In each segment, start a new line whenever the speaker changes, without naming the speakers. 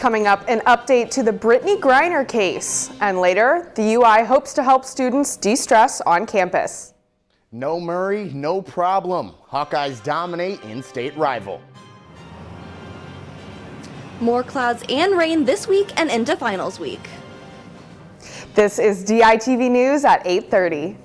Coming up, an update to the Britney Griner case. And later, the UI hopes to help students de-stress on campus.
No Murray, no problem. Hawkeyes dominate in-state rival.
More clouds and rain this week and into finals week.
This is DITV News at 8:30.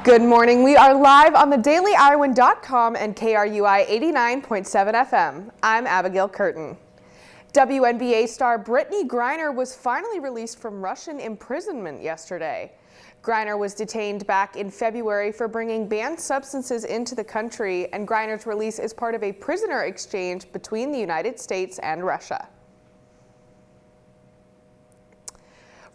Good morning. We are live on the DailyIowan.com and KRUI 89.7 FM. I'm Abigail Kurten. WNBA star Britney Griner was finally released from Russian imprisonment yesterday. Griner was detained back in February for bringing banned substances into the country, and Griner's release is part of a prisoner exchange between the United States and Russia.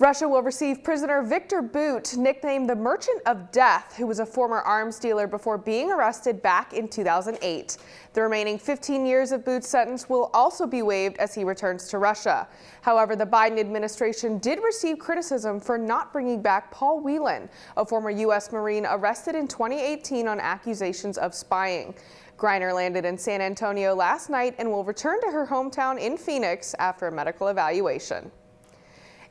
Russia will receive prisoner Victor Bout, nicknamed the Merchant of Death, who was a former arms dealer before being arrested back in 2008. The remaining 15 years of Bout's sentence will also be waived as he returns to Russia. However, the Biden administration did receive criticism for not bringing back Paul Whelan, a former U.S. Marine arrested in 2018 on accusations of spying. Griner landed in San Antonio last night and will return to her hometown in Phoenix after a medical evaluation.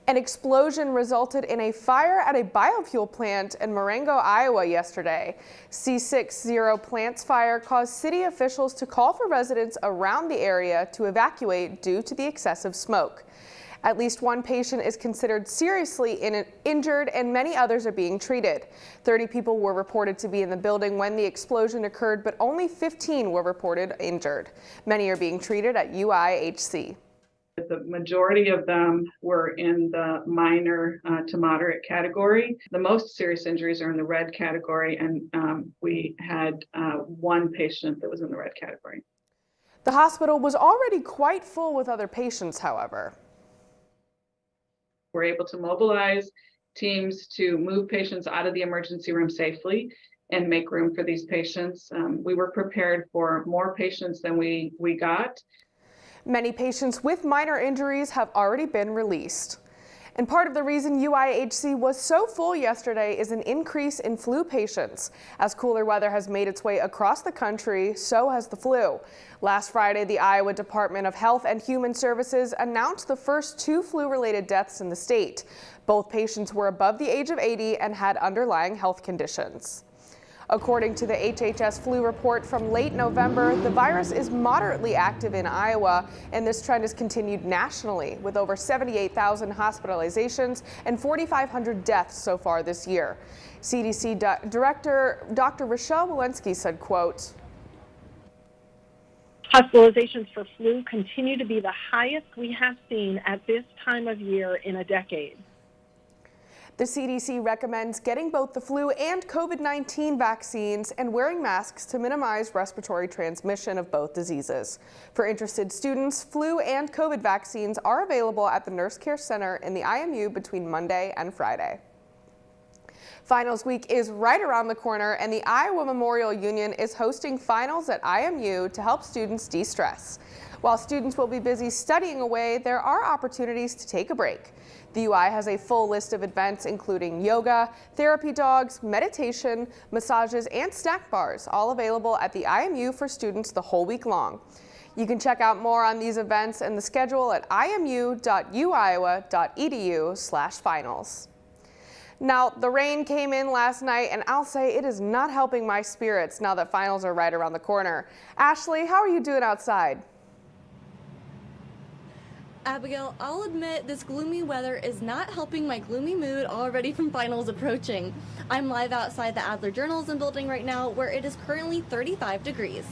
An explosion resulted in a fire at a biofuel plant in Marengo, Iowa yesterday. C60 plant's fire caused city officials to call for residents around the area to evacuate due to the excessive smoke. At least one patient is considered seriously injured and many others are being treated. 30 people were reported to be in the building when the explosion occurred, but only 15 were reported injured. Many are being treated at UIHC.
The majority of them were in the minor to moderate category. The most serious injuries are in the red category, and we had one patient that was in the red category.
The hospital was already quite full with other patients, however.
We're able to mobilize teams to move patients out of the emergency room safely and make room for these patients. We were prepared for more patients than we got.
Many patients with minor injuries have already been released. And part of the reason UIHC was so full yesterday is an increase in flu patients. As cooler weather has made its way across the country, so has the flu. Last Friday, the Iowa Department of Health and Human Services announced the first 2 flu-related deaths in the state. Both patients were above the age of 80 and had underlying health conditions. According to the HHS flu report from late November, the virus is moderately active in Iowa, and this trend has continued nationally with over 78,000 hospitalizations and 4,500 deaths so far this year. CDC Director Dr. Rochelle Walensky said, quote,
"Hospitalizations for flu continue to be the highest we have seen at this time of year in a decade."
The CDC recommends getting both the flu and COVID-19 vaccines and wearing masks to minimize respiratory transmission of both diseases. For interested students, flu and COVID vaccines are available at the Nurse Care Center in the IMU between Monday and Friday. Finals week is right around the corner, and the Iowa Memorial Union is hosting finals at IMU to help students de-stress. While students will be busy studying away, there are opportunities to take a break. The UI has a full list of events including yoga, therapy dogs, meditation, massages, and snack bars, all available at the IMU for students the whole week long. You can check out more on these events and the schedule at imu.uiowa.edu/finals. Now, the rain came in last night, and I'll say it is not helping my spirits now that finals are right around the corner. Ashley, how are you doing outside?
Abigail, I'll admit this gloomy weather is not helping my gloomy mood already from finals approaching. I'm live outside the Adler Journalism building right now, where it is currently 35 degrees.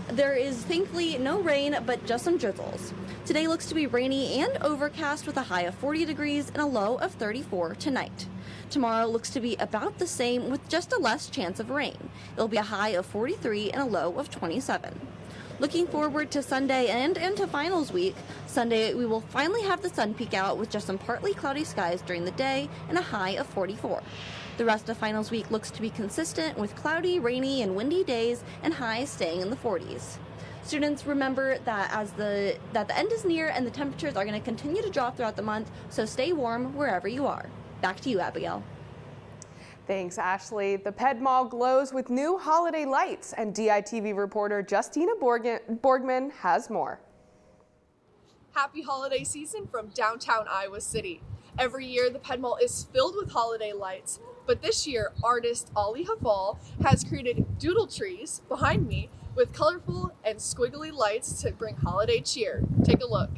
There is thankfully no rain, but just some drizzles. Today looks to be rainy and overcast with a high of 40 degrees and a low of 34 tonight. Tomorrow looks to be about the same with just a less chance of rain. It'll be a high of 43 and a low of 27. Looking forward to Sunday and into finals week. Sunday, we will finally have the sun peek out with just some partly cloudy skies during the day and a high of 44. The rest of finals week looks to be consistent with cloudy, rainy, and windy days and highs staying in the 40s. Students, remember that the end is near and the temperatures are going to continue to drop throughout the month, so stay warm wherever you are. Back to you, Abigail.
Thanks, Ashley. The Ped Mall glows with new holiday lights, and DITV reporter Justina Borgman has more.
Happy holiday season from downtown Iowa City. Every year, the Ped Mall is filled with holiday lights, but this year, artist Ollie Haval has created doodle trees behind me with colorful and squiggly lights to bring holiday cheer. Take a look.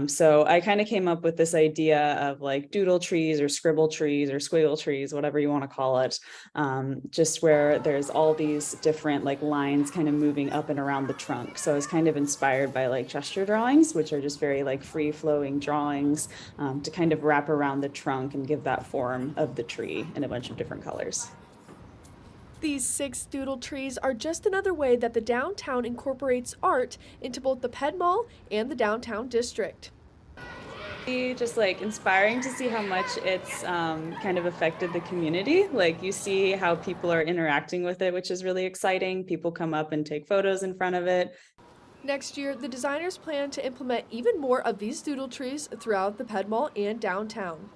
So I kind of came up with this idea of like doodle trees or scribble trees or squiggle trees, whatever you want to call it, just where there's all these different like lines kind of moving up and around the trunk. So I was kind of inspired by like gesture drawings, which are just very like free flowing drawings to kind of wrap around the trunk and give that form of the tree in a bunch of different colors.
These 6 doodle trees are just another way that the downtown incorporates art into both the Ped Mall and the downtown district.
Just like inspiring to see how much it's kind of affected the community. Like you see how people are interacting with it, which is really exciting. People come up and take photos in front of it.
Next year, the designers plan to implement even more of these doodle trees throughout the Ped Mall and downtown.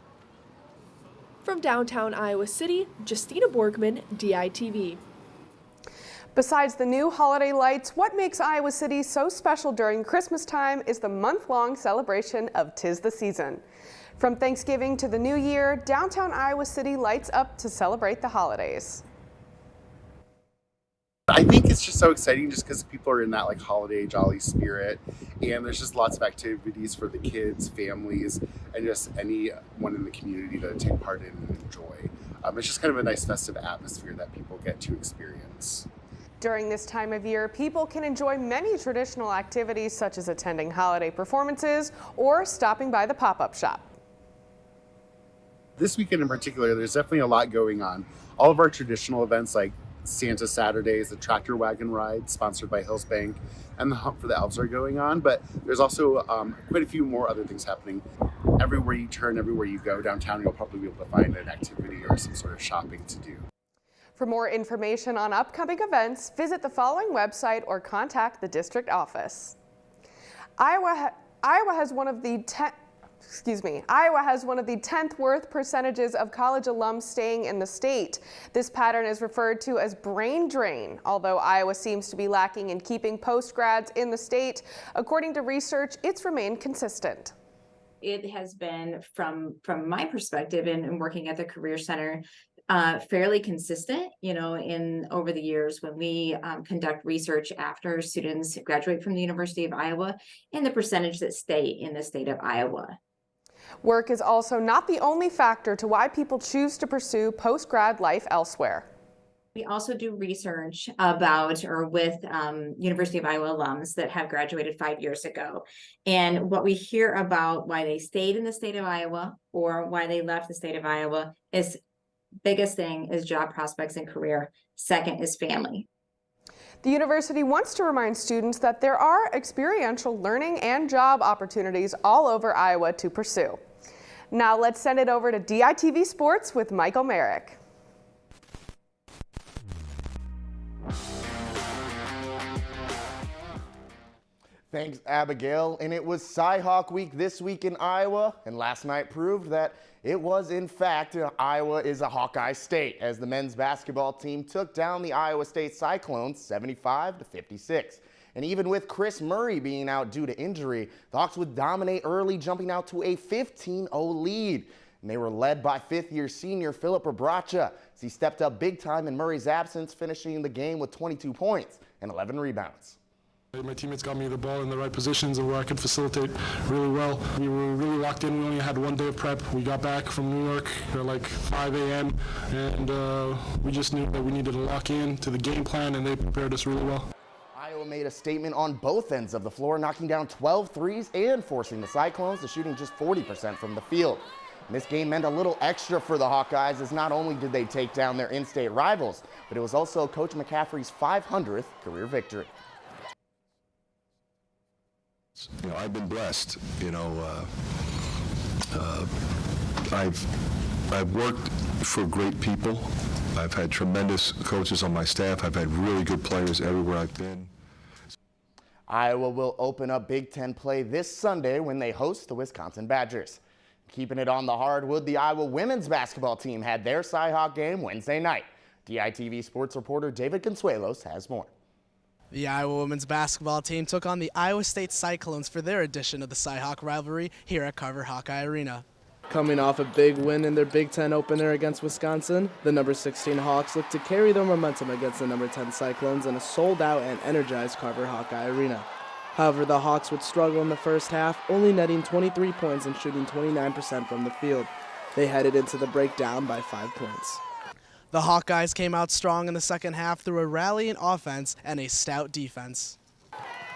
From downtown Iowa City, Justina Borgman, DITV.
Besides the new holiday lights, what makes Iowa City so special during Christmas time is the month-long celebration of 'Tis the Season. From Thanksgiving to the New Year, downtown Iowa City lights up to celebrate the holidays.
I think it's just so exciting just because people are in that like holiday jolly spirit, and there's just lots of activities for the kids, families, and just anyone in the community to take part in and enjoy. It's just kind of a nice festive atmosphere that people get to experience.
During this time of year, people can enjoy many traditional activities such as attending holiday performances or stopping by the pop-up shop.
This weekend in particular, there's definitely a lot going on. All of our traditional events like Santa Saturdays, the tractor wagon ride sponsored by Hills Bank, and the Hunt for the Elves are going on, but there's also quite a few more other things happening. Everywhere you turn, everywhere you go downtown, you'll probably be able to find an activity or some sort of shopping to do.
For more information on upcoming events, visit the following website or contact the district office. Iowa has one of the 10th worst percentages of college alums staying in the state. This pattern is referred to as brain drain. Although Iowa seems to be lacking in keeping post-grads in the state, according to research, it's remained consistent.
It has been, from my perspective in working at the Career Center, fairly consistent, in over the years when we conduct research after students graduate from the University of Iowa and the percentage that stay in the state of Iowa.
Work is also not the only factor to why people choose to pursue post-grad life elsewhere.
We also do research about or with University of Iowa alums that have graduated 5 years ago. And what we hear about why they stayed in the state of Iowa or why they left the state of Iowa is biggest thing is job prospects and career. Second is family.
The university wants to remind students that there are experiential learning and job opportunities all over Iowa to pursue. Now let's send it over to DITV Sports with Michael Merrick.
Thanks, Abigail. And it was Cy-Hawk Week this week in Iowa, and last night proved that it was, in fact, Iowa is a Hawkeye state, as the men's basketball team took down the Iowa State Cyclones 75-56. And even with Chris Murray being out due to injury, the Hawks would dominate early, jumping out to a 15-0 lead. And they were led by fifth-year senior Philip Rebracha, as he stepped up big time in Murray's absence, finishing the game with 22 points and 11 rebounds.
My teammates got me the ball in the right positions and where I could facilitate really well. We were really locked in. We only had 1 day of prep. We got back from New York at like 5 a.m. and we just knew that we needed to lock in to the game plan, and they prepared us really well.
Iowa made a statement on both ends of the floor, knocking down 12 threes and forcing the Cyclones to shooting just 40% from the field. And this game meant a little extra for the Hawkeyes, as not only did they take down their in-state rivals, but it was also Coach McCaffrey's 500th career victory.
I've been blessed. I've worked for great people,
I've had tremendous coaches on my staff. I've had really good players everywhere I've been.
Iowa will open up Big Ten play this Sunday when they host the Wisconsin Badgers. Keeping it on the hardwood, the Iowa women's basketball team had their Cyhawk game Wednesday night. DITV sports reporter David Consuelos has more.
The Iowa women's basketball team took on the Iowa State Cyclones for their edition of the Cyhawk rivalry here at Carver Hawkeye Arena. Coming off a big win in their Big Ten opener against Wisconsin, the number 16 Hawks look to carry their momentum against the number 10 Cyclones in a sold-out and energized Carver Hawkeye Arena. However, the Hawks would struggle in the first half, only netting 23 points and shooting 29% from the field. They headed into the break down by 5 points. The Hawkeyes came out strong in the second half through a rallying offense and a stout defense.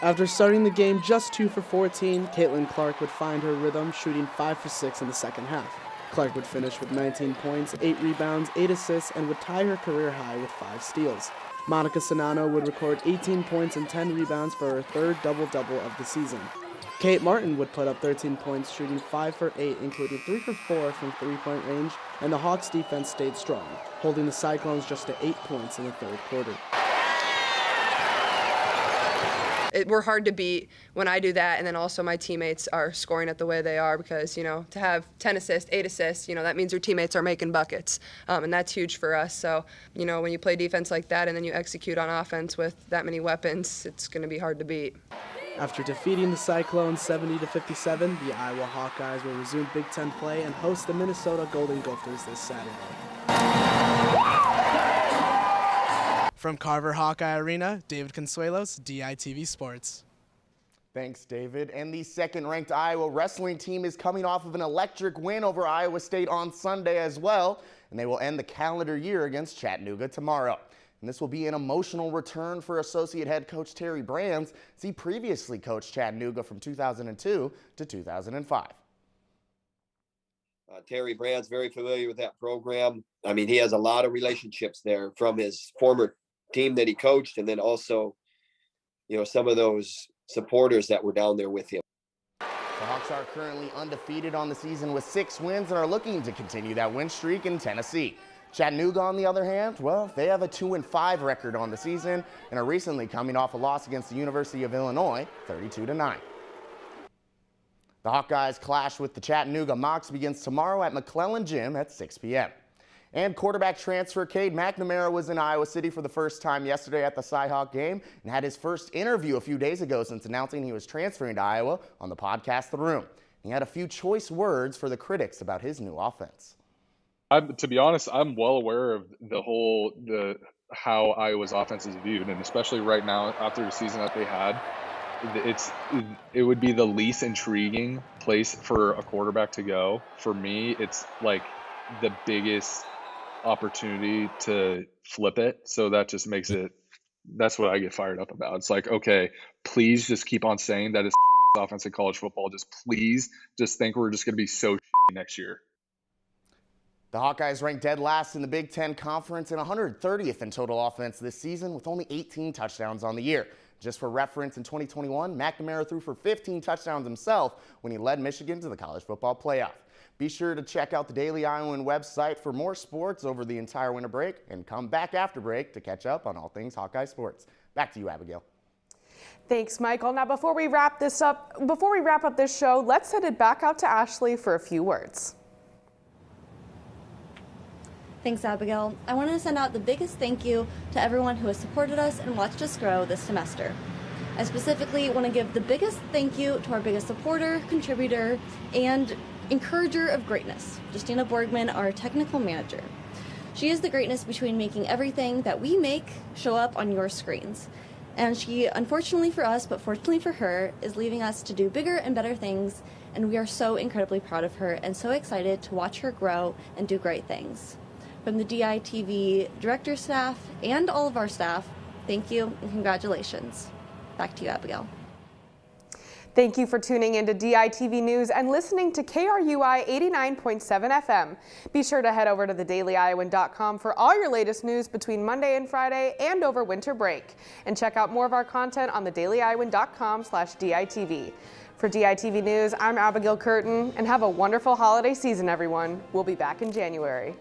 After starting the game just 2 for 14, Caitlin Clark would find her rhythm, shooting 5 for 6 in the second half. Clark would finish with 19 points, 8 rebounds, 8 assists, and would tie her career high with 5 steals. Monica Sonano would record 18 points and 10 rebounds for her third double-double of the season. Kate Martin would put up 13 points, shooting 5 for 8, including 3 for 4 from three-point range, and the Hawks' defense stayed strong, holding the Cyclones just to 8 points in the third quarter.
We're hard to beat when I do that, and then also my teammates are scoring it the way they are because, to have 10 assists, 8 assists, that means your teammates are making buckets, and that's huge for us. So, when you play defense like that and then you execute on offense with that many weapons, it's going to be hard to beat.
After defeating the Cyclones 70-57, the Iowa Hawkeyes will resume Big Ten play and host the Minnesota Golden Gophers this Saturday. From Carver Hawkeye Arena, David Consuelos, DITV Sports.
Thanks, David. And the second-ranked Iowa wrestling team is coming off of an electric win over Iowa State on Sunday as well, and they will end the calendar year against Chattanooga tomorrow. And this will be an emotional return for associate head coach Terry Brands, as he previously coached Chattanooga from 2002 to 2005.
Terry Brands, very familiar with that program. I mean, he has a lot of relationships there from his former team that he coached, and then also, some of those supporters that were down there with him.
The Hawks are currently undefeated on the season with 6 wins and are looking to continue that win streak in Tennessee. Chattanooga, on the other hand, well, they have a 2-5 record on the season and are recently coming off a loss against the University of Illinois, 32-9. The Hawkeyes clash with the Chattanooga Mocs begins tomorrow at McClellan Gym at 6 p.m. And quarterback transfer Cade McNamara was in Iowa City for the first time yesterday at the Cyhawk game and had his first interview a few days ago since announcing he was transferring to Iowa on the podcast The Room. He had a few choice words for the critics about his new offense.
To be honest, I'm well aware of how Iowa's offense is viewed, and especially right now after the season that they had, it would be the least intriguing place for a quarterback to go. For me, it's like the biggest opportunity to flip it. So that just makes it, that's what I get fired up about. It's like, okay, please just keep on saying that it's offense in college football. Just please just think we're just going to be so shitty next year.
The Hawkeyes ranked dead last in the Big Ten Conference and 130th in total offense this season with only 18 touchdowns on the year. Just for reference, in 2021, McNamara threw for 15 touchdowns himself when he led Michigan to the college football playoff. Be sure to check out the Daily Iowan website for more sports over the entire winter break and come back after break to catch up on all things Hawkeye sports. Back to you, Abigail.
Thanks, Michael. Now, before we wrap up this show, let's send it back out to Ashley for a few words.
Thanks, Abigail. I want to send out the biggest thank you to everyone who has supported us and watched us grow this semester. I specifically want to give the biggest thank you to our biggest supporter, contributor, and encourager of greatness, Justina Borgman, our technical manager. She is the greatness between making everything that we make show up on your screens. And she, unfortunately for us, but fortunately for her, is leaving us to do bigger and better things, and we are so incredibly proud of her and so excited to watch her grow and do great things. From the DITV director staff and all of our staff, thank you and congratulations. Back to you, Abigail.
Thank you for tuning into DITV News and listening to KRUI 89.7 FM. Be sure to head over to thedailyiowan.com for all your latest news between Monday and Friday and over winter break. And check out more of our content on thedailyiowan.com/DITV. For DITV News, I'm Abigail Kurten, and have a wonderful holiday season, everyone. We'll be back in January.